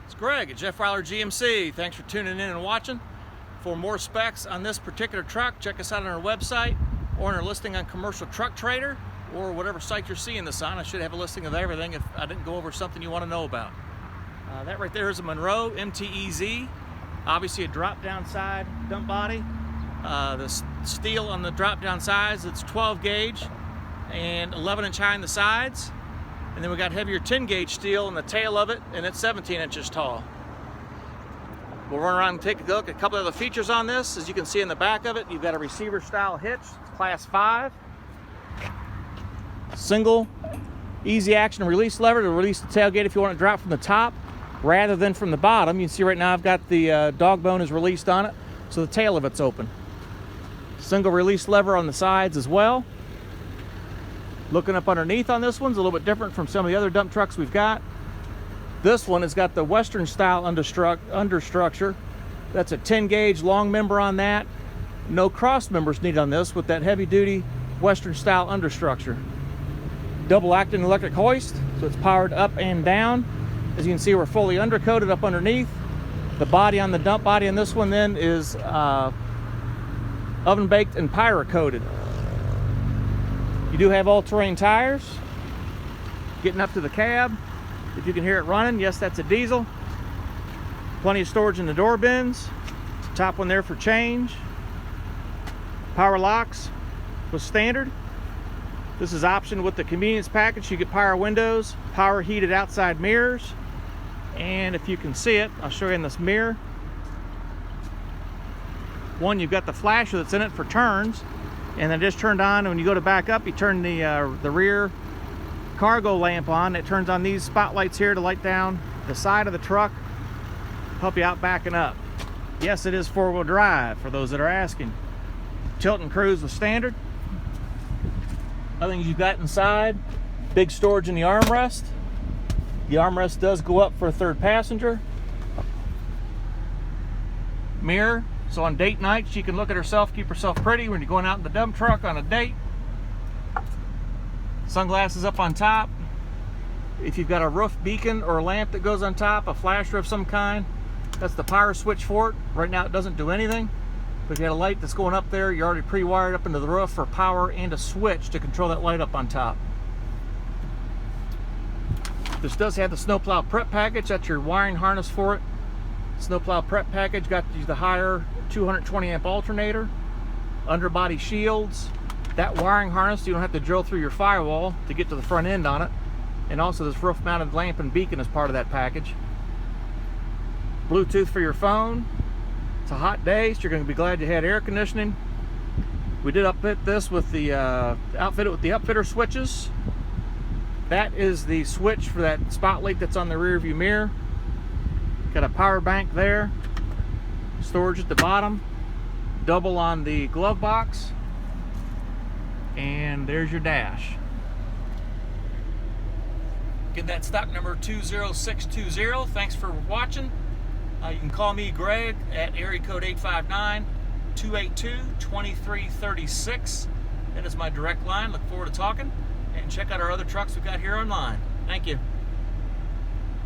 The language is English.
It's Greg at Jeff Weiler GMC. Thanks for tuning in and watching. For more specs on this particular truck, check us out on our website or on our listing on Commercial Truck Trader or whatever site you're seeing this on. I should have a listing of everything if I didn't go over something you want to know about. That right there is a Monroe MTE-ZEE. Obviously a drop-down side dump body. The steel on the drop-down sides, it's 12 gauge and 11 inch high in the sides. And then we got heavier 10 gauge steel in the tail of it, and it's 17 inches tall. We'll run around and take a look at a couple of the features on this. As you can see in the back of it, you've got a receiver style hitch, it's class 5. Single, easy action release lever to release the tailgate if you want to drop from the top rather than from the bottom. You can see right now I've got the dog bone is released on it, so the tail of it's open. Single release lever on the sides as well. Looking up underneath on this one's a little bit different from some of the other dump trucks we've got. This one has got the Western style understructure. That's a 10 gauge long member on that. No cross members needed on this with that heavy duty Western style understructure. Double acting electric hoist, so it's powered up and down. As you can see, we're fully undercoated up underneath. The body on the dump body on this one then is oven baked and pyro coated. You do have all-terrain tires. Getting up to the cab, if you can hear it running, yes, that's a diesel. Plenty of storage in the door bins. Top one there for change. Power locks was standard. This is optioned with the convenience package. You get power windows, power heated outside mirrors, and if you can see it, I'll show you in this mirror. One, you've got the flasher that's in it for turns, and then just turned on. And when you go to back up, you turn the rear cargo lamp on. It turns on these spotlights here to light down the side of the truck, help you out backing up. Yes, it is four-wheel drive for those that are asking. Tilt and cruise was standard. Other things you've got inside, big storage in the armrest. The armrest does go up for a third passenger. Mirror, so on date nights she can look at herself, keep herself pretty when you're going out in the dump truck on a date. Sunglasses up on top. If you've got a roof beacon or a lamp that goes on top, a flasher of some kind, that's the power switch for it. Right now it doesn't do anything. But if you got a light that's going up there, you're already pre-wired up into the roof for power and a switch to control that light up on top. This does have the snowplow prep package. That's your wiring harness for it. Snowplow prep package got the higher 220 amp alternator, underbody shields, that wiring harness, so you don't have to drill through your firewall to get to the front end on it. And also this roof mounted lamp and beacon is part of that package. Bluetooth for your phone. It's a hot day, so you're going to be glad you had air conditioning. We did outfit this with the outfit it with the Upfitter switches. That is the switch for that spotlight that's on the rear view mirror. Got a power bank there. Storage at the bottom. Double on the glove box. And there's your dash. Get that stock number 20620. Thanks for watching. You can call me Greg at area code 859-282-2336. That is my direct line. Look forward to talking. And check out our other trucks we've got here online. Thank you.